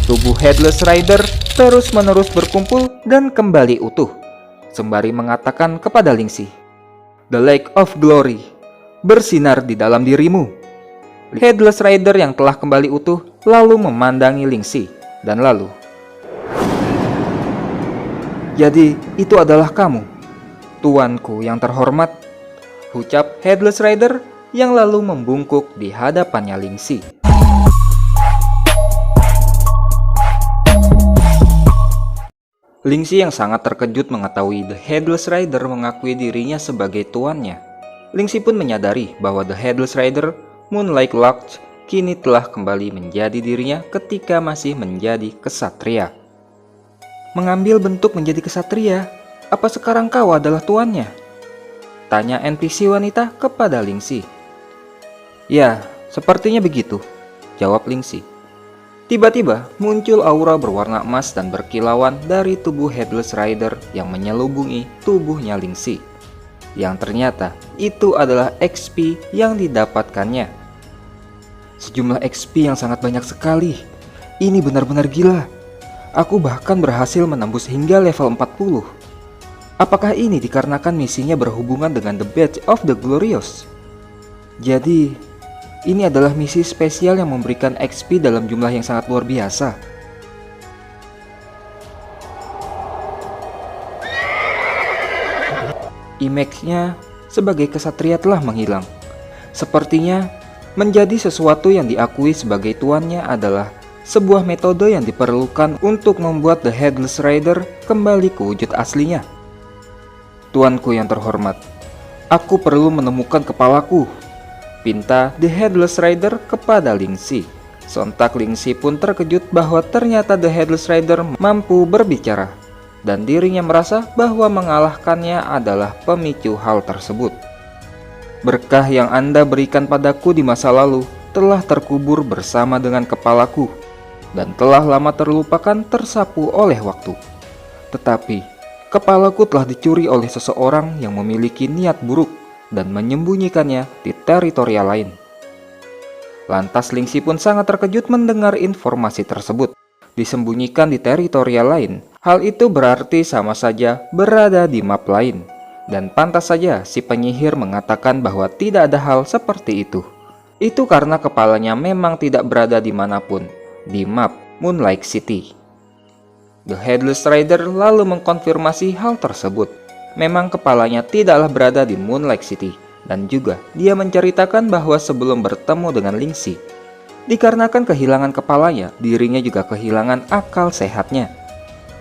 tubuh Headless Rider terus-menerus berkumpul dan kembali utuh, sembari mengatakan kepada Lingxi, "The Lake of Glory bersinar di dalam dirimu." Headless Rider yang telah kembali utuh lalu memandangi Lingxi dan lalu, "Jadi itu adalah kamu, tuanku yang terhormat," ucap Headless Rider yang lalu membungkuk di hadapannya Lingxi. Lingxi yang sangat terkejut mengetahui The Headless Rider mengakui dirinya sebagai tuannya. Lingxi pun menyadari bahwa The Headless Rider, Moonlight Lodge, kini telah kembali menjadi dirinya ketika masih menjadi kesatria. "Mengambil bentuk menjadi kesatria, apa sekarang kau adalah tuannya?" tanya NPC wanita kepada Lingxi. "Ya, sepertinya begitu," jawab Lingxi. Tiba-tiba muncul aura berwarna emas dan berkilauan dari tubuh Headless Rider yang menyelubungi tubuhnya Lingxi, yang ternyata itu adalah XP yang didapatkannya. "Sejumlah XP yang sangat banyak sekali. Ini benar-benar gila. Aku bahkan berhasil menembus hingga level 40. Apakah ini dikarenakan misinya berhubungan dengan The Badge of the Glorious? Jadi ini adalah misi spesial yang memberikan XP dalam jumlah yang sangat luar biasa." Image-nya sebagai kesatria telah menghilang. Sepertinya menjadi sesuatu yang diakui sebagai tuannya adalah sebuah metode yang diperlukan untuk membuat The Headless Rider kembali ke wujud aslinya. "Tuanku yang terhormat, aku perlu menemukan kepalaku," pinta The Headless Rider kepada Lingxi. Sontak Lingxi pun terkejut bahwa ternyata The Headless Rider mampu berbicara, dan dirinya merasa bahwa mengalahkannya adalah pemicu hal tersebut. "Berkah yang Anda berikan padaku di masa lalu telah terkubur bersama dengan kepalaku, dan telah lama terlupakan tersapu oleh waktu. Tetapi kepalaku telah dicuri oleh seseorang yang memiliki niat buruk dan menyembunyikannya di teritorial lain." Lantas Lingxi pun sangat terkejut mendengar informasi tersebut. Disembunyikan di teritorial lain, hal itu berarti sama saja berada di map lain. Dan pantas saja si penyihir mengatakan bahwa tidak ada hal seperti itu. Itu karena kepalanya memang tidak berada dimanapun di map Moonlight City. The Headless Rider lalu mengkonfirmasi hal tersebut. Memang kepalanya tidaklah berada di Moonlight City, dan juga dia menceritakan bahwa sebelum bertemu dengan Lingxi, dikarenakan kehilangan kepalanya, dirinya juga kehilangan akal sehatnya.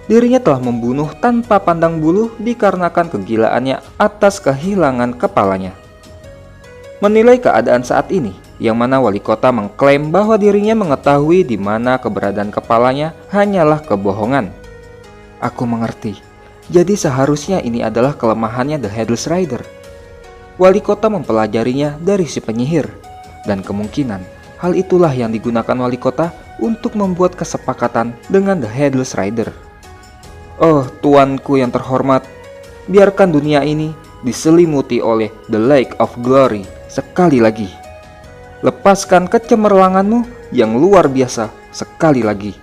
Dirinya telah membunuh tanpa pandang bulu dikarenakan kegilaannya atas kehilangan kepalanya. Menilai keadaan saat ini, yang mana wali kota mengklaim bahwa dirinya mengetahui di mana keberadaan kepalanya hanyalah kebohongan. "Aku mengerti. Jadi seharusnya ini adalah kelemahannya The Headless Rider." Wali kota mempelajarinya dari si penyihir, dan kemungkinan hal itulah yang digunakan wali kota untuk membuat kesepakatan dengan The Headless Rider. "Oh, tuanku yang terhormat, biarkan dunia ini diselimuti oleh The Lake of Glory sekali lagi. Lepaskan kecemerlanganmu yang luar biasa sekali lagi.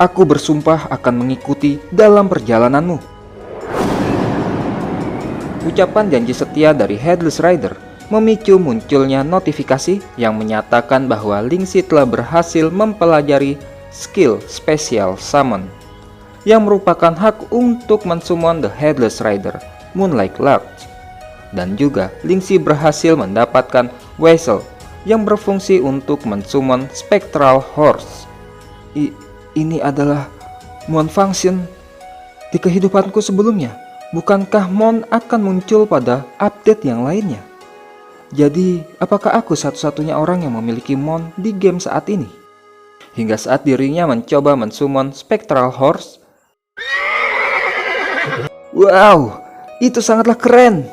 Aku bersumpah akan mengikuti dalam perjalananmu." Ucapan janji setia dari Headless Rider memicu munculnya notifikasi yang menyatakan bahwa Lingxi telah berhasil mempelajari skill spesial summon, yang merupakan hak untuk mensummon The Headless Rider, Moonlight Lodge. Dan juga Lingxi berhasil mendapatkan Vessel yang berfungsi untuk mensummon Spectral Horse. Ini adalah Mon Function di kehidupanku sebelumnya. Bukankah Mon akan muncul pada update yang lainnya? Jadi, apakah aku satu-satunya orang yang memiliki Mon di game saat ini? Hingga saat dirinya mencoba mensummon Spectral Horse. "Wow, itu sangatlah keren!"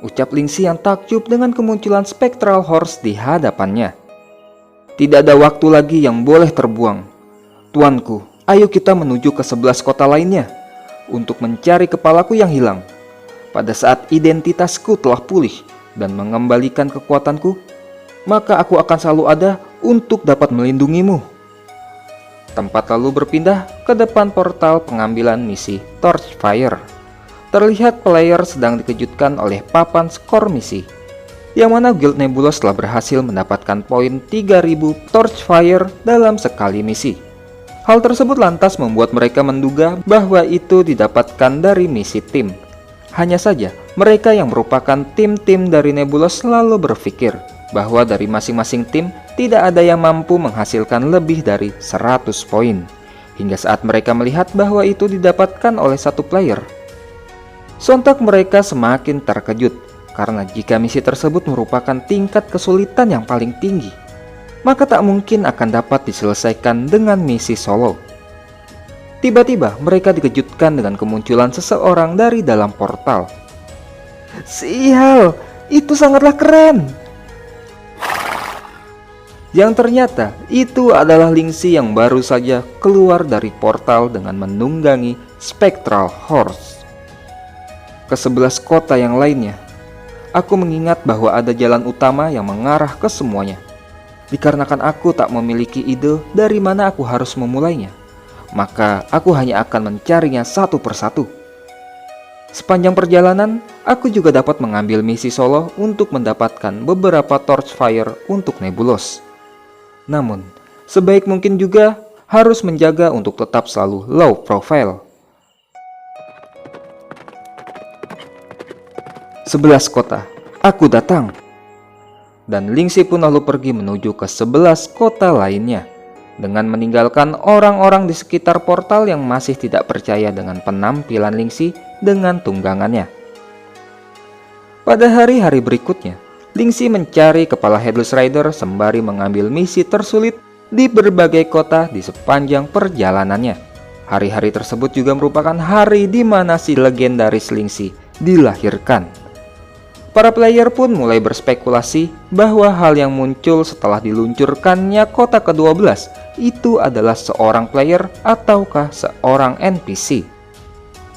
ucap Lingxi yang takjub dengan kemunculan Spectral Horse di hadapannya. "Tidak ada waktu lagi yang boleh terbuang. Tuanku, ayo kita menuju ke 11 kota lainnya untuk mencari kepalaku yang hilang. Pada saat identitasku telah pulih dan mengembalikan kekuatanku, maka aku akan selalu ada untuk dapat melindungimu." Tempat lalu berpindah ke depan portal pengambilan misi Torchfire. Terlihat player sedang dikejutkan oleh papan skor misi, yang mana Guild Nebulos telah berhasil mendapatkan poin 3000 Torchfire dalam sekali misi. Hal tersebut lantas membuat mereka menduga bahwa itu didapatkan dari misi tim. Hanya saja, mereka yang merupakan tim-tim dari Nebulos selalu berpikir bahwa dari masing-masing tim tidak ada yang mampu menghasilkan lebih dari 100 poin, hingga saat mereka melihat bahwa itu didapatkan oleh satu player. Sontak mereka semakin terkejut, karena jika misi tersebut merupakan tingkat kesulitan yang paling tinggi, maka tak mungkin akan dapat diselesaikan dengan misi solo. Tiba-tiba mereka dikejutkan dengan kemunculan seseorang dari dalam portal. Sial, itu sangatlah keren! Yang ternyata itu adalah Lingxi yang baru saja keluar dari portal dengan menunggangi Spectral Horse. Ke 11 kota yang lainnya, aku mengingat bahwa ada jalan utama yang mengarah ke semuanya. Dikarenakan aku tak memiliki ide dari mana aku harus memulainya, maka aku hanya akan mencarinya satu persatu. Sepanjang perjalanan, aku juga dapat mengambil misi solo untuk mendapatkan beberapa Torchfire untuk Nebulos. Namun, sebaik mungkin juga harus menjaga untuk tetap selalu low profile. 11 kota, aku datang. Dan Lingxi pun lalu pergi menuju ke 11 kota lainnya, dengan meninggalkan orang-orang di sekitar portal yang masih tidak percaya dengan penampilan Lingxi dengan tunggangannya. Pada hari-hari berikutnya, Lingxi mencari kepala Headless Rider sembari mengambil misi tersulit di berbagai kota di sepanjang perjalanannya. Hari-hari tersebut juga merupakan hari di mana si legendaris Lingxi dilahirkan. Para player pun mulai berspekulasi bahwa hal yang muncul setelah diluncurkannya kota ke-12 itu adalah seorang player ataukah seorang NPC.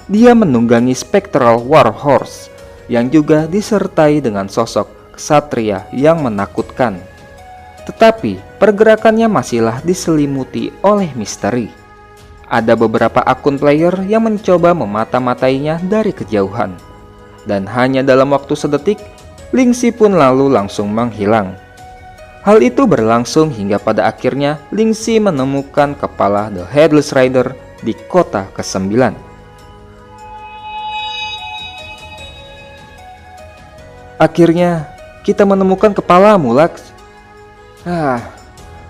Dia menunggangi Spectral Warhorse yang juga disertai dengan sosok ksatria yang menakutkan. Tetapi pergerakannya masihlah diselimuti oleh misteri. Ada beberapa akun player yang mencoba memata-matainya dari kejauhan. Dan hanya dalam waktu sedetik, Lingxi pun lalu langsung menghilang. Hal itu berlangsung hingga pada akhirnya Lingxi menemukan kepala The Headless Rider di kota ke-9. Akhirnya, kita menemukan kepalamu, Lux.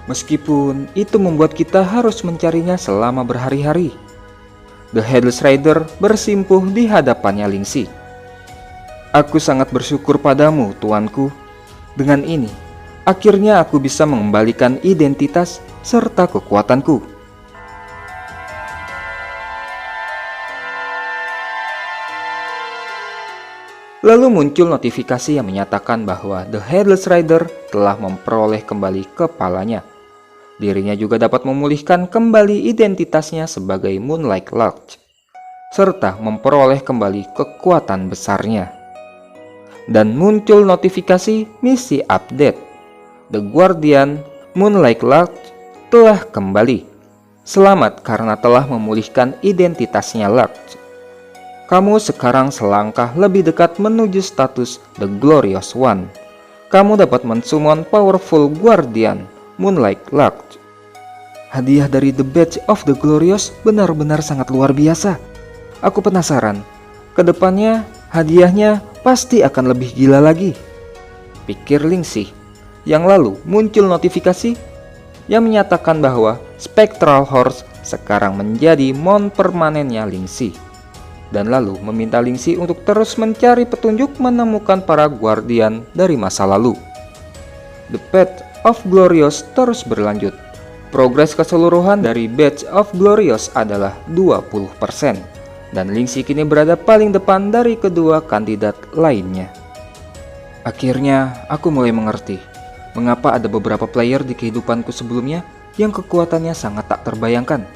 Meskipun itu membuat kita harus mencarinya selama berhari-hari. The Headless Rider bersimpuh di hadapannya Lingxi. Aku sangat bersyukur padamu, tuanku. Dengan ini, akhirnya aku bisa mengembalikan identitas serta kekuatanku. Lalu muncul notifikasi yang menyatakan bahwa The Headless Rider telah memperoleh kembali kepalanya. Dirinya juga dapat memulihkan kembali identitasnya sebagai Moonlight Lodge, serta memperoleh kembali kekuatan besarnya. Dan muncul notifikasi misi update. The Guardian Moonlight Lodge telah kembali. Selamat karena telah memulihkan identitasnya Lodge. Kamu sekarang selangkah lebih dekat menuju status The Glorious One. Kamu dapat mensummon Powerful Guardian Moonlight Lodge. Hadiah dari The Badge of the Glorious benar-benar sangat luar biasa. Aku penasaran, kedepannya hadiahnya pasti akan lebih gila lagi, pikir Lingxi. Yang lalu muncul notifikasi yang menyatakan bahwa Spectral Horse sekarang menjadi mon permanennya Lingxi. Dan lalu meminta Lingxi untuk terus mencari petunjuk menemukan para guardian dari masa lalu. The Path of Glorious terus berlanjut. Progres keseluruhan dari Badge of Glorious adalah 20%. Dan Lingxi kini berada paling depan dari kedua kandidat lainnya. Akhirnya aku mulai mengerti mengapa ada beberapa player di kehidupanku sebelumnya yang kekuatannya sangat tak terbayangkan.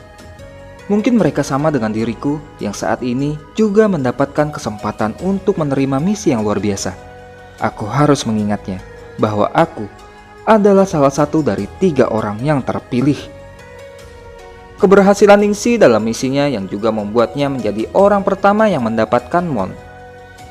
Mungkin mereka sama dengan diriku yang saat ini juga mendapatkan kesempatan untuk menerima misi yang luar biasa. Aku harus mengingatnya bahwa aku adalah salah satu dari 3 orang yang terpilih. Keberhasilan Lingxi dalam misinya yang juga membuatnya menjadi orang pertama yang mendapatkan Mon,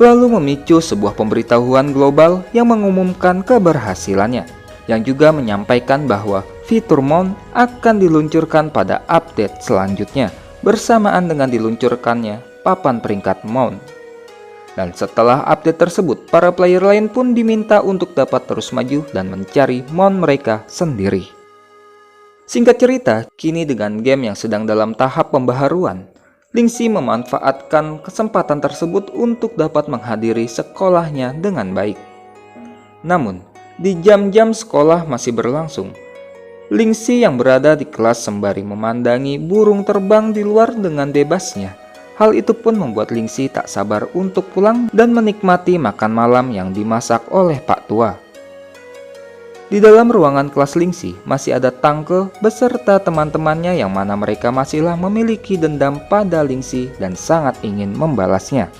lalu memicu sebuah pemberitahuan global yang mengumumkan keberhasilannya, yang juga menyampaikan bahwa fitur Mon akan diluncurkan pada update selanjutnya bersamaan dengan diluncurkannya papan peringkat Mon. Dan setelah update tersebut, para player lain pun diminta untuk dapat terus maju dan mencari Mon mereka sendiri. Singkat cerita, kini dengan game yang sedang dalam tahap pembaharuan, Lingxi memanfaatkan kesempatan tersebut untuk dapat menghadiri sekolahnya dengan baik. Namun, di jam-jam sekolah masih berlangsung, Lingxi yang berada di kelas sembari memandangi burung terbang di luar dengan bebasnya. Hal itu pun membuat Lingxi tak sabar untuk pulang dan menikmati makan malam yang dimasak oleh Pak Tua. Di dalam ruangan kelas Lingxi masih ada Tangke beserta teman-temannya yang mana mereka masihlah memiliki dendam pada Lingxi dan sangat ingin membalasnya.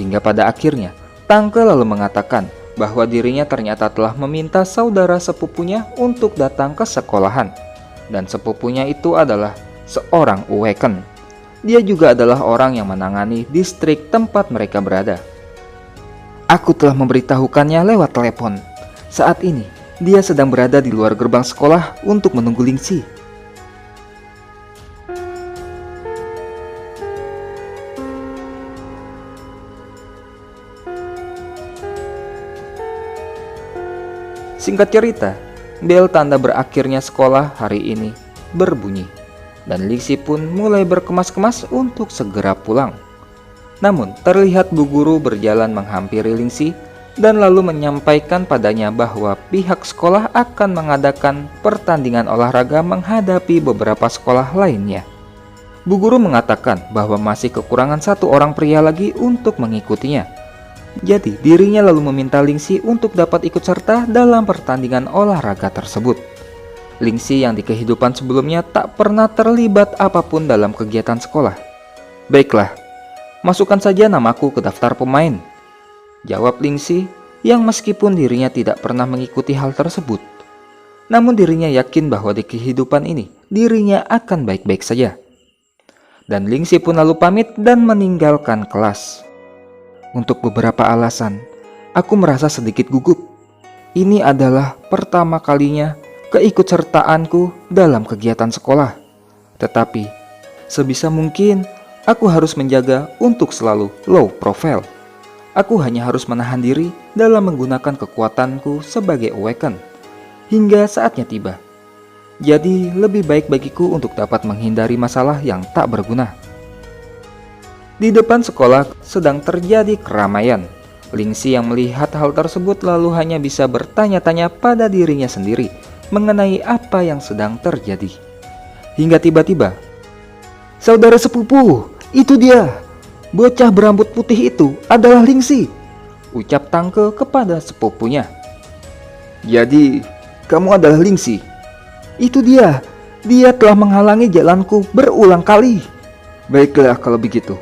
Hingga pada akhirnya, Tangke lalu mengatakan bahwa dirinya ternyata telah meminta saudara sepupunya untuk datang ke sekolahan. Dan sepupunya itu adalah seorang Uweken. Dia juga adalah orang yang menangani distrik tempat mereka berada. Aku telah memberitahukannya lewat telepon. Saat ini, dia sedang berada di luar gerbang sekolah untuk menunggu Lingxi. Singkat cerita, bel tanda berakhirnya sekolah hari ini berbunyi, dan Lingxi pun mulai berkemas-kemas untuk segera pulang. Namun, terlihat Bu Guru berjalan menghampiri Lingxi dan lalu menyampaikan padanya bahwa pihak sekolah akan mengadakan pertandingan olahraga menghadapi beberapa sekolah lainnya. Bu Guru mengatakan bahwa masih kekurangan satu orang pria lagi untuk mengikutinya. Jadi dirinya lalu meminta Lingxi untuk dapat ikut serta dalam pertandingan olahraga tersebut. Lingxi yang di kehidupan sebelumnya tak pernah terlibat apapun dalam kegiatan sekolah. Baiklah, masukkan saja namaku ke daftar pemain, jawab Lingxi yang meskipun dirinya tidak pernah mengikuti hal tersebut, namun dirinya yakin bahwa di kehidupan ini dirinya akan baik-baik saja. Dan Lingxi pun lalu pamit dan meninggalkan kelas. Untuk beberapa alasan, aku merasa sedikit gugup. Ini adalah pertama kalinya keikutsertaanku dalam kegiatan sekolah. Tetapi, sebisa mungkin aku harus menjaga untuk selalu low profile. Aku hanya harus menahan diri dalam menggunakan kekuatanku sebagai Uweken hingga saatnya tiba. Jadi lebih baik bagiku untuk dapat menghindari masalah yang tak berguna. Di depan sekolah sedang terjadi keramaian. Lingxi yang melihat hal tersebut lalu hanya bisa bertanya-tanya pada dirinya sendiri mengenai apa yang sedang terjadi. Hingga tiba-tiba, "Saudara sepupu, itu dia! Bocah berambut putih itu adalah Lingxi," ucap Tangke kepada sepupunya. "Jadi, kamu adalah Lingxi?" "Itu dia. Dia telah menghalangi jalanku berulang kali." "Baiklah kalau begitu.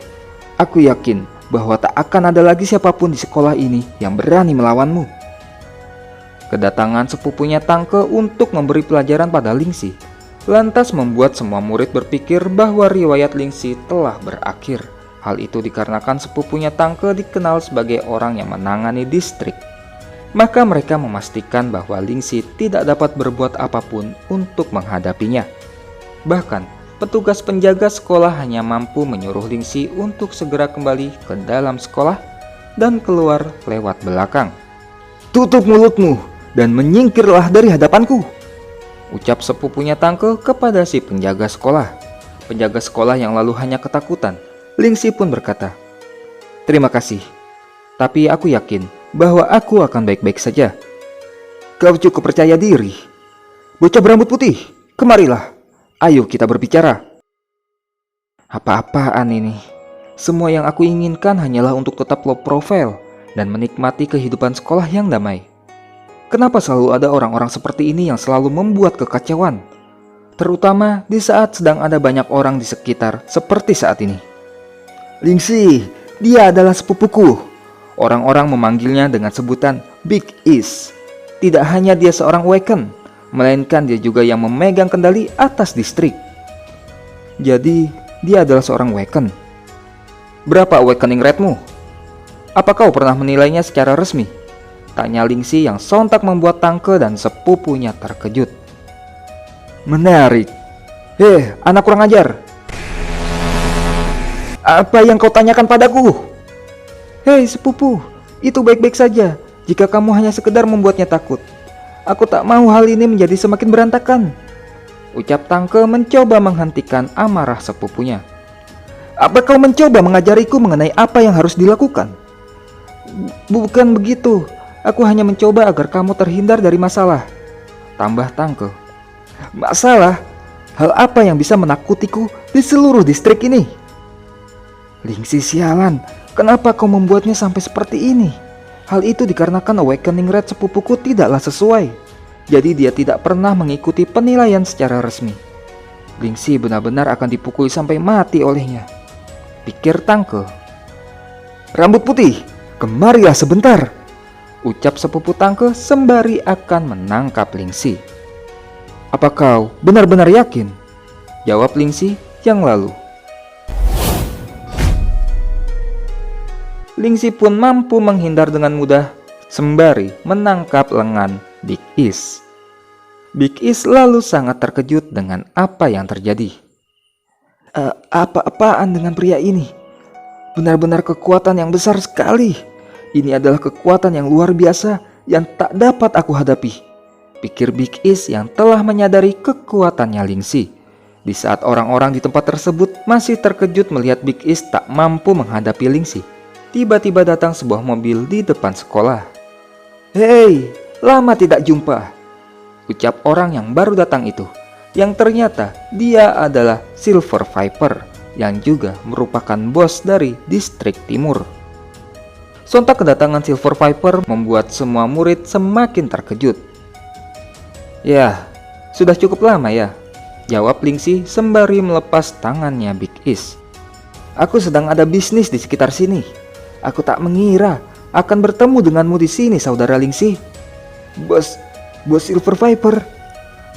Aku yakin bahwa tak akan ada lagi siapapun di sekolah ini yang berani melawanmu." Kedatangan sepupunya Tangke untuk memberi pelajaran pada Lingxi lantas membuat semua murid berpikir bahwa riwayat Lingxi telah berakhir. Hal itu dikarenakan sepupunya Tangke dikenal sebagai orang yang menangani distrik. Maka mereka memastikan bahwa Lingxi tidak dapat berbuat apapun untuk menghadapinya. Bahkan, petugas penjaga sekolah hanya mampu menyuruh Lingxi untuk segera kembali ke dalam sekolah dan keluar lewat belakang. "Tutup mulutmu dan menyingkirlah dari hadapanku," ucap sepupunya Tangke kepada si penjaga sekolah. Penjaga sekolah yang lalu hanya ketakutan. Lingxi pun berkata, "Terima kasih, tapi aku yakin bahwa aku akan baik-baik saja." "Kau cukup percaya diri. Bocah berambut putih, kemarilah. Ayo kita berbicara." "Apa-apaan ini? Semua yang aku inginkan hanyalah untuk tetap low profile dan menikmati kehidupan sekolah yang damai. Kenapa selalu ada orang-orang seperti ini yang selalu membuat kekacauan? Terutama di saat sedang ada banyak orang di sekitar seperti saat ini." "Lingxi, dia adalah sepupuku." Orang-orang memanggilnya dengan sebutan Big Is. Tidak hanya dia seorang Uweken, melainkan dia juga yang memegang kendali atas distrik. Jadi, dia adalah seorang Waken. Berapa awakening rate-mu? Apa kau pernah menilainya secara resmi? Tanya Lingxi yang sontak membuat Tangke dan sepupunya terkejut. Menarik. Anak kurang ajar. Apa yang kau tanyakan padaku? Hei sepupu, itu baik-baik saja jika kamu hanya sekedar membuatnya takut. Aku tak mau hal ini menjadi semakin berantakan. Ucap Tangke mencoba menghentikan amarah sepupunya. Apa kau mencoba mengajariku mengenai apa yang harus dilakukan? Bukan begitu. Aku hanya mencoba agar kamu terhindar dari masalah. Tambah Tangke. Masalah? Hal apa yang bisa menakutiku di seluruh distrik ini? Lingxi sialan, kenapa kau membuatnya sampai seperti ini? Hal itu dikarenakan awakening rate sepupuku tidaklah sesuai. Jadi dia tidak pernah mengikuti penilaian secara resmi. Lingxi benar-benar akan dipukuli sampai mati olehnya, pikir Tangke. Rambut putih, kemarilah sebentar, ucap sepupu Tangke sembari akan menangkap Lingxi. Apa kau benar-benar yakin? Jawab Lingxi yang lalu. Lingxi pun mampu menghindar dengan mudah sembari menangkap lengan Big Is. Big Is lalu sangat terkejut dengan apa yang terjadi. Apa-apaan dengan pria ini? Benar-benar kekuatan yang besar sekali. Ini adalah kekuatan yang luar biasa yang tak dapat aku hadapi, pikir Big Is yang telah menyadari kekuatannya Lingxi. Di saat orang-orang di tempat tersebut masih terkejut melihat Big Is tak mampu menghadapi Lingxi, tiba-tiba datang sebuah mobil di depan sekolah. Hei, lama tidak jumpa, ucap orang yang baru datang itu, yang ternyata dia adalah Silver Viper, yang juga merupakan bos dari distrik timur. Sontak kedatangan Silver Viper membuat semua murid semakin terkejut. Ya, sudah cukup lama ya, jawab Lingxi sembari melepas tangannya Big Is. Aku sedang ada bisnis di sekitar sini. Aku tak mengira akan bertemu denganmu di sini, saudara Lingxi. Bos Silver Viper,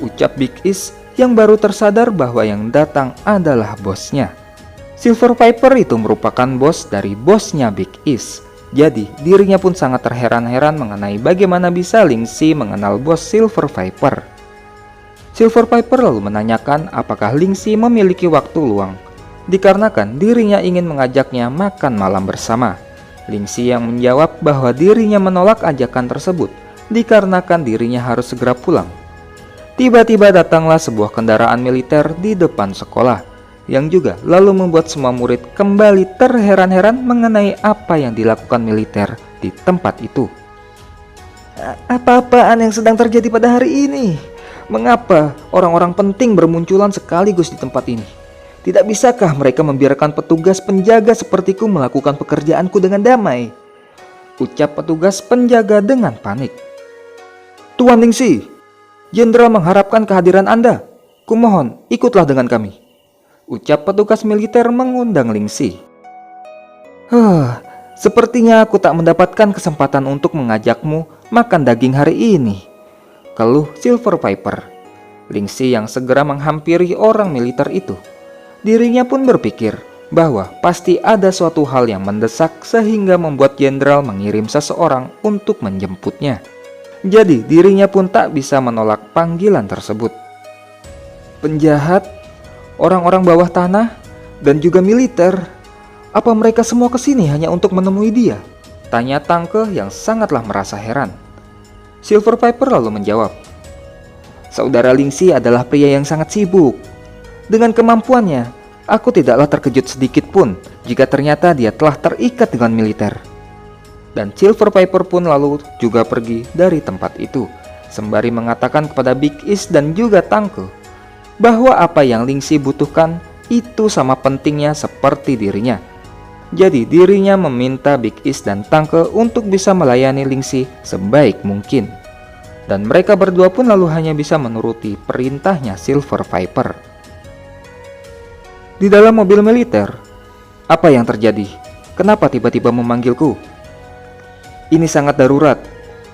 ucap Big Is yang baru tersadar bahwa yang datang adalah bosnya. Silver Viper itu merupakan bos dari bosnya Big Is. Jadi dirinya pun sangat terheran-heran mengenai bagaimana bisa Lingxi mengenal bos Silver Viper. Silver Viper lalu menanyakan apakah Lingxi memiliki waktu luang, dikarenakan dirinya ingin mengajaknya makan malam bersama. Lingxi yang menjawab bahwa dirinya menolak ajakan tersebut dikarenakan dirinya harus segera pulang. Tiba-tiba datanglah sebuah kendaraan militer di depan sekolah, yang juga lalu membuat semua murid kembali terheran-heran mengenai apa yang dilakukan militer di tempat itu. Apa-apaan yang sedang terjadi pada hari ini? Mengapa orang-orang penting bermunculan sekaligus di tempat ini? Tidak bisakah mereka membiarkan petugas penjaga sepertiku melakukan pekerjaanku dengan damai? Ucap petugas penjaga dengan panik. Tuan Lingxi, Jenderal mengharapkan kehadiran Anda. Kumohon, ikutlah dengan kami. Ucap petugas militer mengundang Lingxi. Sepertinya aku tak mendapatkan kesempatan untuk mengajakmu makan daging hari ini, keluh Silver Viper. Lingxi yang segera menghampiri orang militer itu. Dirinya pun berpikir bahwa pasti ada suatu hal yang mendesak sehingga membuat jenderal mengirim seseorang untuk menjemputnya. Jadi dirinya pun tak bisa menolak panggilan tersebut. Penjahat, orang-orang bawah tanah, dan juga militer. Apa mereka semua kesini hanya untuk menemui dia? Tanya Tangke yang sangatlah merasa heran. Silver Viper lalu menjawab, Saudara Lingxi adalah pria yang sangat sibuk. Dengan kemampuannya, aku tidaklah terkejut sedikit pun jika ternyata dia telah terikat dengan militer. Dan Silver Viper pun lalu juga pergi dari tempat itu, sembari mengatakan kepada Big Is dan juga Tangke bahwa apa yang Lingxi butuhkan itu sama pentingnya seperti dirinya. Jadi dirinya meminta Big Is dan Tangke untuk bisa melayani Lingxi sebaik mungkin. Dan mereka berdua pun lalu hanya bisa menuruti perintahnya Silver Viper. Di dalam mobil militer, apa yang terjadi? Kenapa tiba-tiba memanggilku? Ini sangat darurat,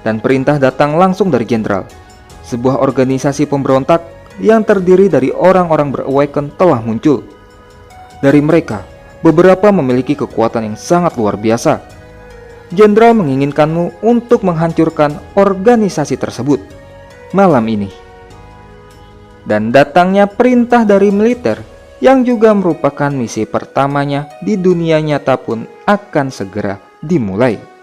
dan perintah datang langsung dari jenderal. Sebuah organisasi pemberontak yang terdiri dari orang-orang berawaken telah muncul. Dari mereka, beberapa memiliki kekuatan yang sangat luar biasa. Jenderal menginginkanmu untuk menghancurkan organisasi tersebut malam ini. Dan datangnya perintah dari militer yang juga merupakan misi pertamanya di dunia nyata pun akan segera dimulai.